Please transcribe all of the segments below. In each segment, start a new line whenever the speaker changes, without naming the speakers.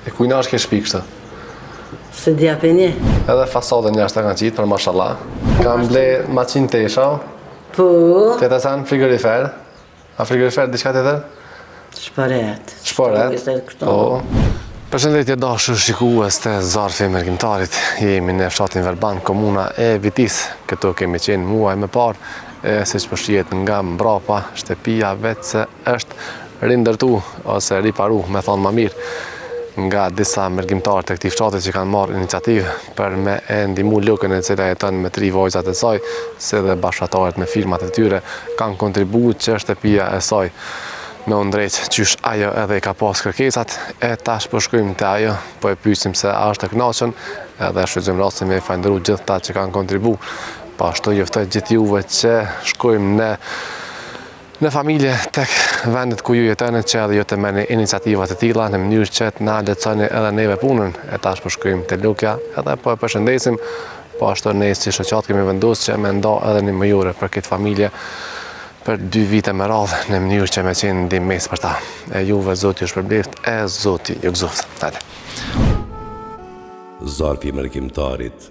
E kujna është ke shpi kështë?
Se dhja për një.
Edhe fasadën njështë të kanë qitë, për mashallah. Kam ble maqin tesha.
Po.
Të të sanë frigorifer. A frigorifer, diçka të tërë?
Shparet.
Shparet? Po. Përshëndetje dashur shikues të Zarfi Mërgjimtarit. Jemi në fshatin Verban, komuna e Vitis. Këtu kemi qenë muaj më parë, si që përshijet nga mbrapa, shtëpia vetë se është rindërtu ose riparu, me thonë më mirë, nga disa mërgjimtarë të këtij fshati që kanë marrë iniciativë për me ndihmu lukën e cila jeton me 3 vajzat e saj, se dhe bashkëtarët me firmat e tyre kanë kontribuar që shtëpia e saj me undrejt qysh ajo edhe i ka pas kërkesat, e tash po shkojmë te ajo, po e pyesim se a është e kënaqur, edhe shfrytëzojmë rastin me falënderu gjithë ta që kanë kontribu. Po ashtu juftoj gjithë juve që shkojmë në familje tek vendet ku ju jetoni, që edhe ju të merrni iniciativa të tilla në mënyrë që të na lehtësoni edhe neve punën. E tash po shkojmë te lukja, edhe po e përshëndesim, po ashtu ne si shoqat kemi vendosur që me nda edhe një mëjure për këtë familje për 2 vite me radhë në mënyrë që me qenë ndihmës për ta. E juve Zoti ju shpërbleft, e Zoti ju gëzoft. Hajde.
Zarfi Mërgjimtarit,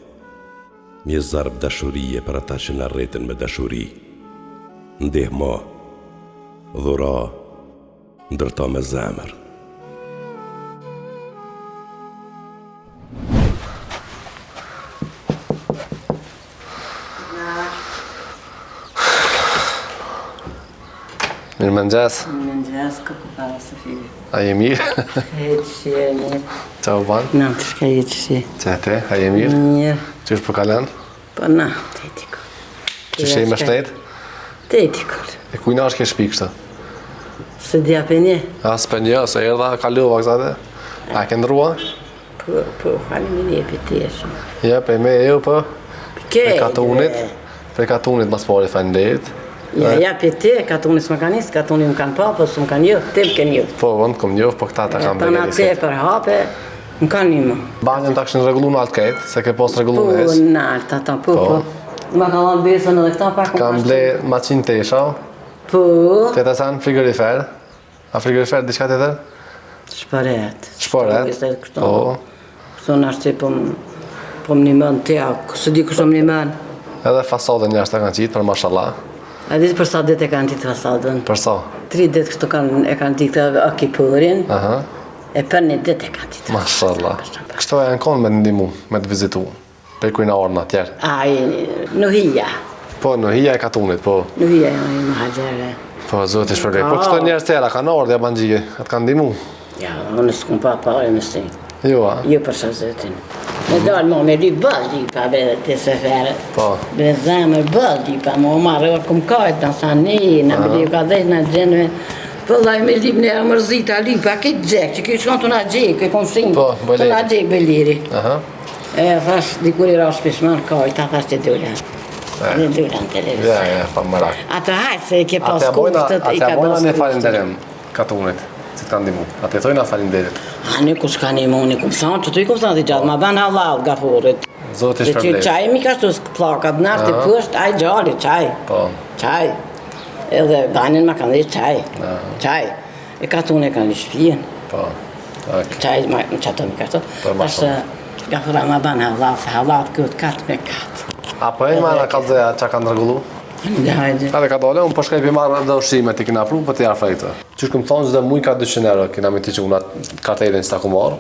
një zarf dashurie për ata që na rreten me dashuri. Ndihmo, dhura, ndërto me zemër.
Mirëmëngjes.
Mirëmëngjes, kako para Sofia.
A je mirë?
Heqë, mirë.
Qa u banë?
Na, të shka heqë.
Që te, a je mirë?
Mirë.
Qysh po kalan?
Po na, të etiko.
Që shej me shtetë?
Të etiko.
E kujna është ke shpi kështë?
Se dhja për një.
A, s'pe një, se erdha kaluva kësate? A ke ndrua?
Po, falim një për të shumë.
Ja, pe me e ju po?
Pe
katunit. Pe katunit mas pari falenderit.
Ja, për te, katunit s'më kanë nisë, katunit më kanë pa, po s'më kanë njëfë, te më kanë njëfë.
Po, vënd kom njëfë, po këta ta kam
Tana te për hape, më kanë një më.
Banjën ta këshin regullu në altë kejtë, se ke pos regullu në
Po,
esë.
në altë, ata, po. Më ka lanë besën edhe këta pak më
Kam ble maqin tesha.
Po.
Të të sanë frigorifer. A frigorifer, diçka të tërë?
Shparet.
Shparet? Po.
Këto është që po më një mënë te, së di kështë më një mënë.
Edhe fasadën njështë të kanë qitë, për mashallah.
A ditë për sa ditë e kanë ditë fasadën?
Për sa?
3 ditë kështu e kanë ditë akipurin, e për 1 ditë e kanë ditë.
Mashallah. Kështu e në konë me të ndimu, me të vizitu, për kujna orna tjerë.
Në hija.
Po, në hija e katunit, po.
Në hija e në haqere.
Po, zotë i shpërbej. Po, kështu e njerës tjera, kanë ordë, ja banjie, atë kanë ndimu.
Ja, unë s'kum pa pare më si.
Jo, a?
Jo për sa zëtin. Me dalë mo me dy bëldi pa bedhe të sefere.
Po.
Be zemër bëldi pa mo marrë orë këm kajtë në sani, në me liv ka dhejtë në gjenëve. Po laj me liv në mërzita li pa këtë gjekë, që këtë shkonë të nga gjekë, këtë konë shimë.
Po, bëliri.
Të nga gjekë bëlliri. E thash, dikur i rash pishman kajtë, a thash të dullan. Në dullan televizor.
Ja, pa mërak.
Atë hajtë se ke pas kushtët, i ka
bojna
pas
një falenderim katunit, që të kanë ndimu. Atë jetojna falenderit.
A në kush ka një mu, në kumë thonë, që të i kumë thonë të gjatë, ma banë halal gafurit.
Zotë i shpërblet.
Qaj mi ka shtu s'plakat në artë të pësht, aj gjali, qaj.
Po.
Qaj. Edhe banin ma kanë dhe qaj. Qaj. E katune kanë një shpijen.
Po.
Qaj, në qato mi ka shtu. Ashtë gafura ma banë halal, se halal këtë katë me katë.
A po e një marë kalëzeja që ka ndërgullu?
Hajde.
Edhe ka dole, unë po shkaj për marrë dhe ushime të kina pru, për të jarë frejtë. Qysh këmë thonë gjithë muj ka 200 euro, kina me ti që unë atë kartelin që ta ku marë.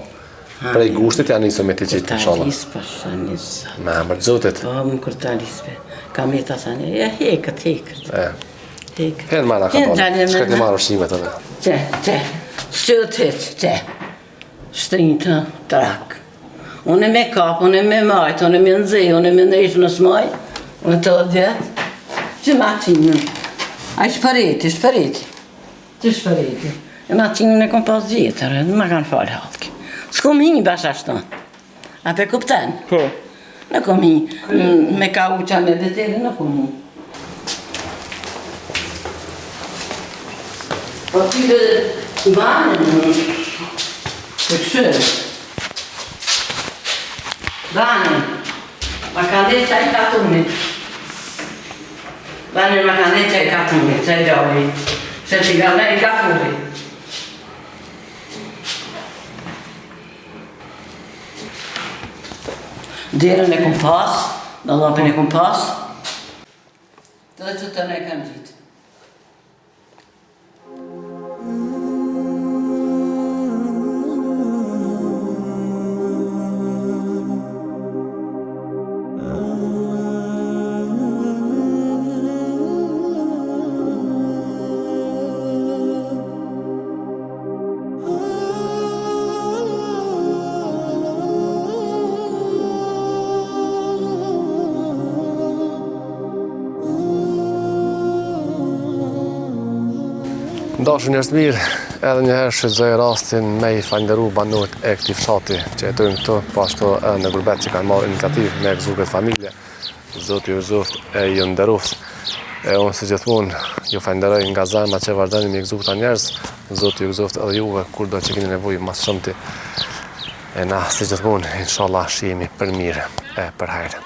Prej gushtit ja njësë me ti qitë, në shala.
Kurtalis për shë njësë.
Me mërë zotit.
Po, më kurtalis për. Kam e ta sa një, ja hekët. Hekët.
Henë marë ka dole, shkaj të marrë ushime të dhe.
Qe, që, shtrinë të trak. Unë e me kapë, unë e me majtë, unë e me nëzej, unë e me ndrejshë në smaj, unë të djetë. Që ma qinën? A i shpëreti. Që shpëreti? E ma qinën e kom pas djetër, në ma kanë falë halki. S'kom hi bash ashtu. A pe kupten? Po. Në kom hi. Me ka uqa me deteri, në kom hi. Po ty dhe banën, të këshërë. Banën, ma ka dhe qaj katunit. Banën ma ka dhe qaj katunit, qaj gjali. Se t'i gale i gafuri. Derën e kom pas, dallapin e kom pas. Dhe që të ne kam gjitë.
Dashur njerëz mirë, edhe njëherë shfrytëzoj rastin me I falënderu banorët e këtij fshati që jetojnë këtu, po ashtu edhe në gurbet që kanë marrë iniciativë me gëzu këtë familje. Zoti ju rrezoft e ju nderoft. Unë si gjithmonë ju falenderoj nga zemra që vazhdoni me gëzu këta njerëz. Zoti ju rrezoft edhe juve kur do që keni nevojë mas shumti. E na si gjithmonë, inshallah, shihemi për mirë e për hajër.